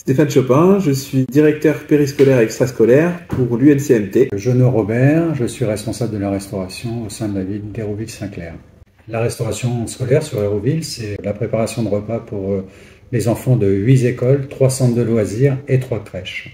Stéphane Chopin, je suis directeur périscolaire et extrascolaire pour l'UNCMT. Jeannot Robert, je suis responsable de la restauration au sein de la ville d'Hérouville-Saint-Clair. La restauration scolaire sur Hérouville, c'est la préparation de repas pour les enfants de 8 écoles, 3 centres de loisirs et 3 crèches.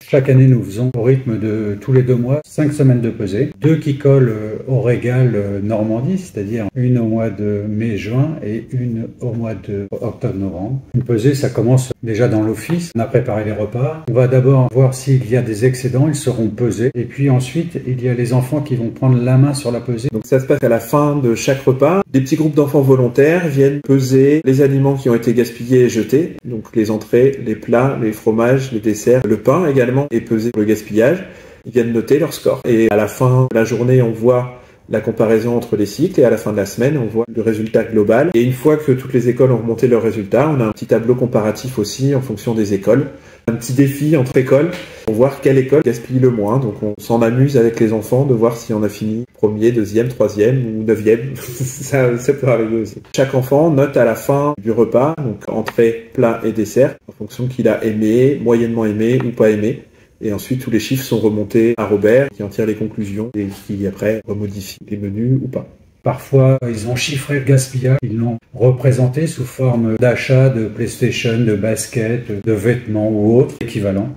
Chaque année, nous faisons au rythme de tous les 2 mois 5 semaines de pesée, 2 qui collent au régal Normandie, c'est-à-dire une au mois de mai-juin et une au mois de octobre-novembre. Une pesée, ça commence déjà dans l'office. On a préparé les repas. On va d'abord voir s'il y a des excédents, ils seront pesés. Et puis ensuite, il y a les enfants qui vont prendre la main sur la pesée. Donc ça se passe à la fin de chaque repas. Des petits groupes d'enfants volontaires viennent peser les aliments qui ont été gaspillés et jetés. Donc les entrées, les plats, les fromages, les desserts, le pain également est pesé pour le gaspillage. Ils viennent noter leur score. Et à la fin de la journée, on voit la comparaison entre les cycles et à la fin de la semaine, on voit le résultat global. Et une fois que toutes les écoles ont remonté leurs résultats, on a un petit tableau comparatif aussi en fonction des écoles. Un petit défi entre écoles pour voir quelle école gaspille le moins. Donc on s'en amuse avec les enfants de voir si on a fini premier, deuxième, troisième ou neuvième. ça peut arriver aussi. Chaque enfant note à la fin du repas, donc entrée, plat et dessert, en fonction qu'il a aimé, moyennement aimé ou pas aimé. Et ensuite, tous les chiffres sont remontés à Robert, qui en tire les conclusions et qui après remodifie les menus ou pas. Parfois, ils ont chiffré le gaspillage, ils l'ont représenté sous forme d'achat de PlayStation, de basket, de vêtements ou autres équivalents.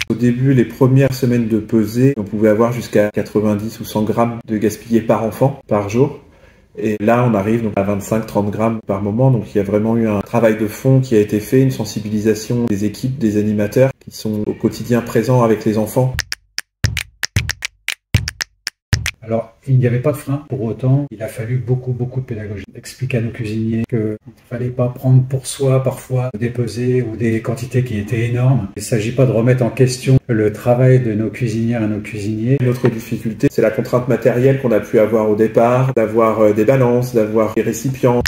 Au début, les premières semaines de pesée, on pouvait avoir jusqu'à 90 ou 100 grammes de gaspillés par enfant, par jour. Et là, on arrive donc à 25-30 grammes par moment. Donc, il y a vraiment eu un travail de fond qui a été fait, une sensibilisation des équipes, des animateurs qui sont au quotidien présents avec les enfants. Alors, il n'y avait pas de frein. Pour autant, il a fallu beaucoup de pédagogie. Expliquer à nos cuisiniers qu'il ne fallait pas prendre pour soi parfois des pesées ou des quantités qui étaient énormes. Il ne s'agit pas de remettre en question le travail de nos cuisinières et nos cuisiniers. Notre difficulté, c'est la contrainte matérielle qu'on a pu avoir au départ, d'avoir des balances, d'avoir des récipients.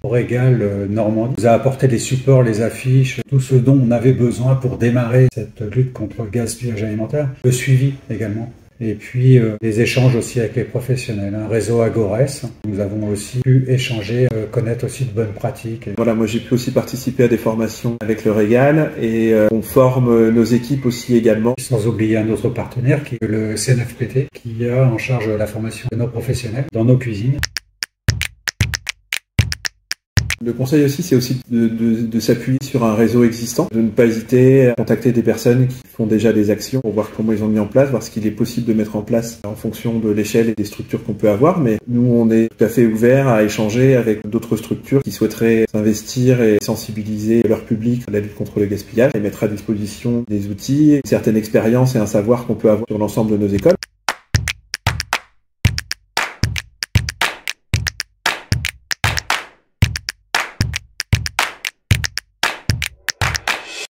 Au régal Normandie nous a apporté les supports, les affiches, tout ce dont on avait besoin pour démarrer cette lutte contre le gaspillage alimentaire. Le suivi également. Et puis des échanges aussi avec les professionnels. Un réseau Agores, nous avons aussi pu échanger, connaître aussi de bonnes pratiques. Voilà, moi j'ai pu aussi participer à des formations avec le régal et on forme nos équipes aussi également. Sans oublier un autre partenaire qui est le CNFPT, qui a en charge la formation de nos professionnels dans nos cuisines. Le conseil aussi, c'est aussi de s'appuyer sur un réseau existant, de ne pas hésiter à contacter des personnes qui font déjà des actions pour voir comment ils ont mis en place, voir ce qu'il est possible de mettre en place en fonction de l'échelle et des structures qu'on peut avoir. Mais nous, on est tout à fait ouverts à échanger avec d'autres structures qui souhaiteraient s'investir et sensibiliser leur public à la lutte contre le gaspillage et mettre à disposition des outils, une certaine expérience et un savoir qu'on peut avoir sur l'ensemble de nos écoles.